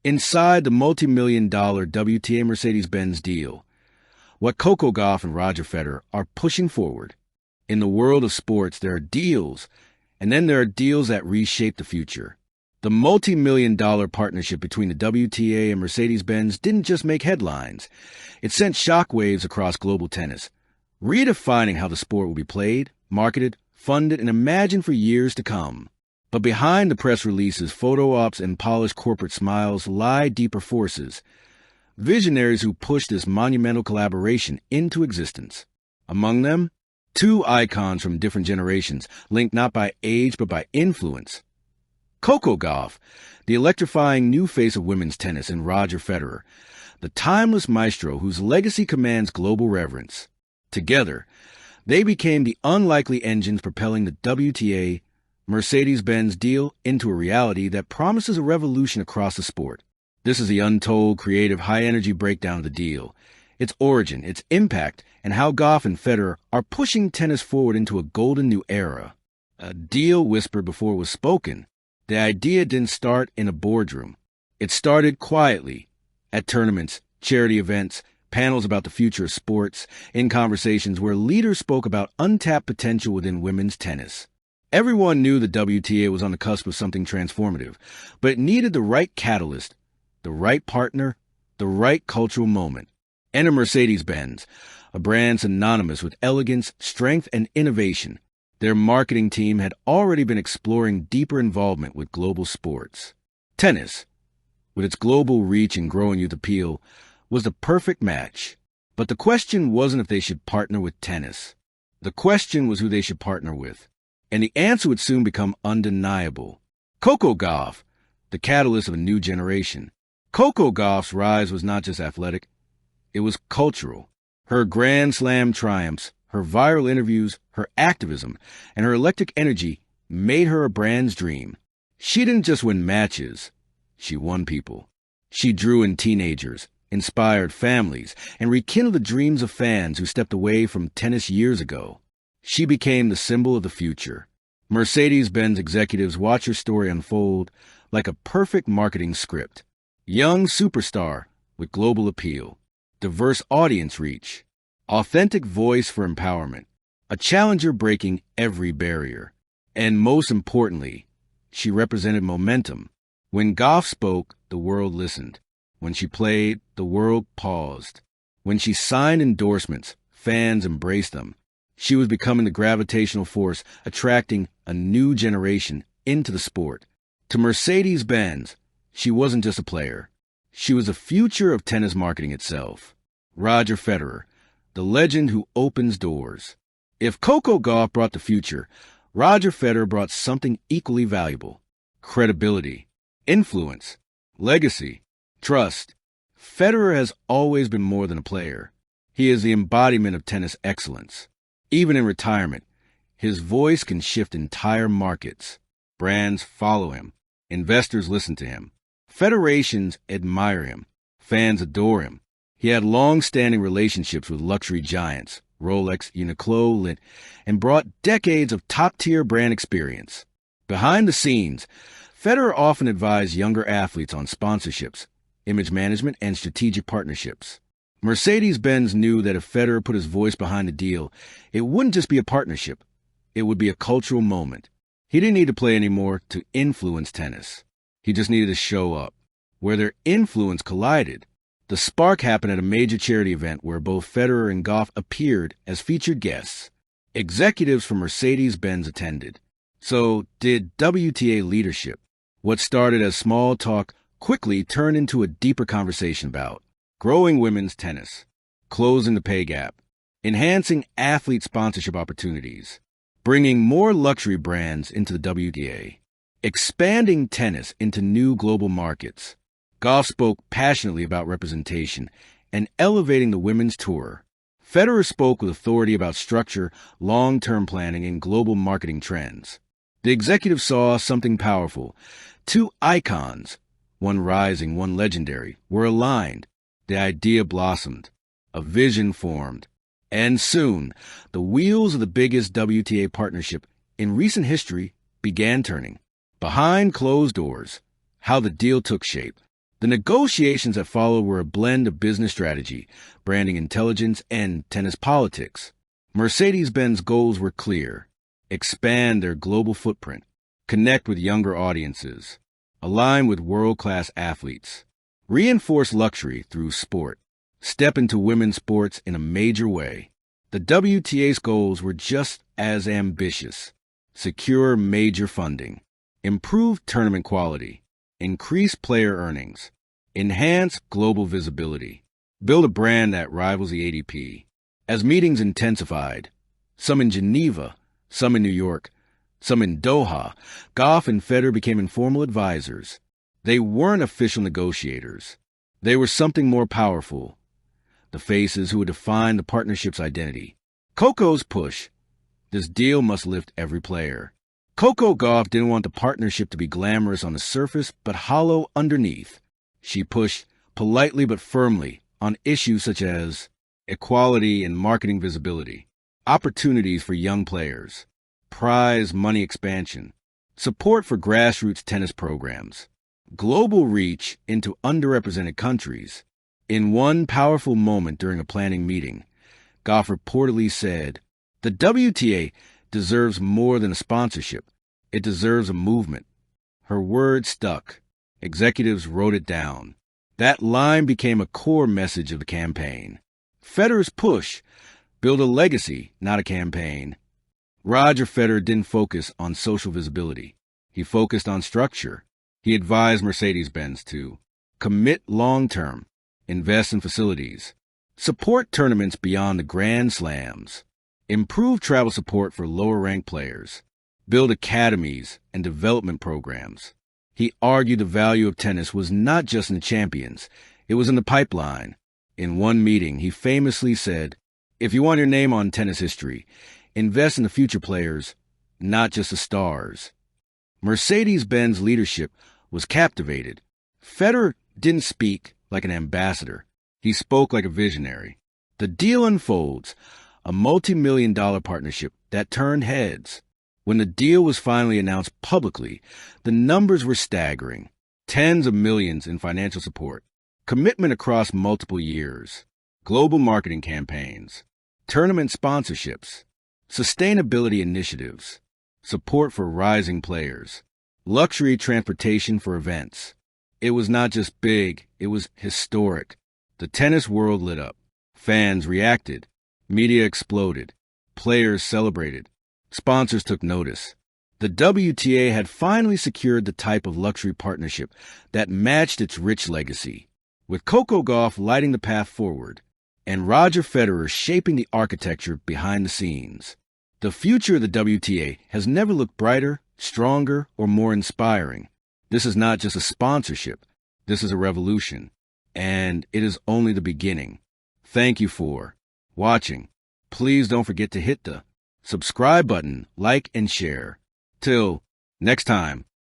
Inside the multi-million-dollar WTA Mercedes-Benz deal, what Coco Gauff and Roger Federer are pushing forward. In the world of sports, there are deals, and then there are deals that reshape the future. The multi-million-dollar partnership between the WTA and Mercedes-Benz didn't just make headlines. It sent shockwaves across global tennis, redefining how the sport will be played, marketed, funded, and imagined for years to come. But behind the press releases, photo ops, and polished corporate smiles lie deeper forces. Visionaries who pushed this monumental collaboration into existence. Among them, two icons from different generations, linked not by age but by influence. Coco Gauff, the electrifying new face of women's tennis, and Roger Federer, the timeless maestro whose legacy commands global reverence. Together, they became the unlikely engines propelling the WTA Mercedes-Benz deal into a reality that promises a revolution across the sport. This is the untold, creative, high-energy breakdown of the deal, its origin, its impact, and how Gauff and Federer are pushing tennis forward into a golden new era. A deal whispered before it was spoken. The idea didn't start in a boardroom. It started quietly, at tournaments, charity events, panels about the future of sports, in conversations where leaders spoke about untapped potential within women's tennis. Everyone knew the WTA was on the cusp of something transformative, but it needed the right catalyst, the right partner, the right cultural moment. Enter Mercedes-Benz, a brand synonymous with elegance, strength, and innovation. Their marketing team had already been exploring deeper involvement with global sports. Tennis, with its global reach and growing youth appeal, was the perfect match. But the question wasn't if they should partner with tennis. The question was who they should partner with. And the answer would soon become undeniable. Coco Gauff, the catalyst of a new generation. Coco Gauff's rise was not just athletic, it was cultural. Her Grand Slam triumphs, her viral interviews, her activism, and her electric energy made her a brand's dream. She didn't just win matches, she won people. She drew in teenagers, inspired families, and rekindled the dreams of fans who stepped away from tennis years ago. She became the symbol of the future. Mercedes-Benz executives watch her story unfold like a perfect marketing script. Young superstar with global appeal, diverse audience reach, authentic voice for empowerment, a challenger breaking every barrier. And most importantly, she represented momentum. When Gauff spoke, the world listened. When she played, the world paused. When she signed endorsements, fans embraced them. She was becoming the gravitational force, attracting a new generation into the sport. To Mercedes-Benz, she wasn't just a player. She was the future of tennis marketing itself. Roger Federer, the legend who opens doors. If Coco Gauff brought the future, Roger Federer brought something equally valuable: credibility, influence, legacy, trust. Federer has always been more than a player. He is the embodiment of tennis excellence. Even in retirement, his voice can shift entire markets. Brands follow him. Investors listen to him. Federations admire him. Fans adore him. He had long-standing relationships with luxury giants, Rolex, Uniqlo, Lindt, and brought decades of top-tier brand experience. Behind the scenes, Federer often advised younger athletes on sponsorships, image management, and strategic partnerships. Mercedes-Benz knew that if Federer put his voice behind the deal, it wouldn't just be a partnership. It would be a cultural moment. He didn't need to play anymore to influence tennis. He just needed to show up. Where their influence collided, the spark happened at a major charity event where both Federer and Gauff appeared as featured guests. Executives from Mercedes-Benz attended. So did WTA leadership. What started as small talk quickly turned into a deeper conversation about growing women's tennis, closing the pay gap, enhancing athlete sponsorship opportunities, bringing more luxury brands into the WTA, expanding tennis into new global markets. Gauff spoke passionately about representation and elevating the women's tour. Federer spoke with authority about structure, long-term planning, and global marketing trends. The executive saw something powerful. Two icons, one rising, one legendary, were aligned. The idea blossomed. A vision formed. And soon, the wheels of the biggest WTA partnership in recent history began turning. Behind closed doors, how the deal took shape. The negotiations that followed were a blend of business strategy, branding intelligence, and tennis politics. Mercedes-Benz goals were clear: expand their global footprint, connect with younger audiences, align with world-class athletes, reinforce luxury through sport, step into women's sports in a major way. The WTA's goals were just as ambitious: secure major funding, improve tournament quality, increase player earnings, enhance global visibility, build a brand that rivals the ATP. As meetings intensified, some in Geneva, some in New York, some in Doha, Gauff and Federer became informal advisors. They weren't official negotiators. They were something more powerful: the faces who would define the partnership's identity. Coco's push: this deal must lift every player. Coco Gauff didn't want the partnership to be glamorous on the surface, but hollow underneath. She pushed, politely but firmly, on issues such as equality and marketing visibility, opportunities for young players, prize money expansion, support for grassroots tennis programs, global reach into underrepresented countries. In one powerful moment during a planning meeting, Gauff reportedly said, "The WTA deserves more than a sponsorship. It deserves a movement." Her word stuck. Executives wrote it down. That line became a core message of the campaign. Federer's push: build a legacy, not a campaign. Roger Federer didn't focus on social visibility. He focused on structure. He advised Mercedes-Benz to commit long-term, invest in facilities, support tournaments beyond the Grand Slams, improve travel support for lower-ranked players, build academies and development programs. He argued the value of tennis was not just in the champions, it was in the pipeline. In one meeting, he famously said, "If you want your name on tennis history, invest in the future players, not just the stars." Mercedes-Benz leadership was captivated. Federer didn't speak like an ambassador. He spoke like a visionary. The deal unfolds, a multi-million-dollar partnership that turned heads. When the deal was finally announced publicly, the numbers were staggering: tens of millions in financial support, commitment across multiple years, global marketing campaigns, tournament sponsorships, sustainability initiatives, support for rising players, luxury transportation for events. It was not just big, it was historic. The tennis world lit up. Fans reacted. Media exploded. Players celebrated. Sponsors took notice. The WTA had finally secured the type of luxury partnership that matched its rich legacy, with Coco Gauff lighting the path forward and Roger Federer shaping the architecture behind the scenes. The future of the WTA has never looked brighter, stronger, or more inspiring. This is not just a sponsorship. This is a revolution. And it is only the beginning. Thank you for watching. Please don't forget to hit the subscribe button, like, and share. Till next time.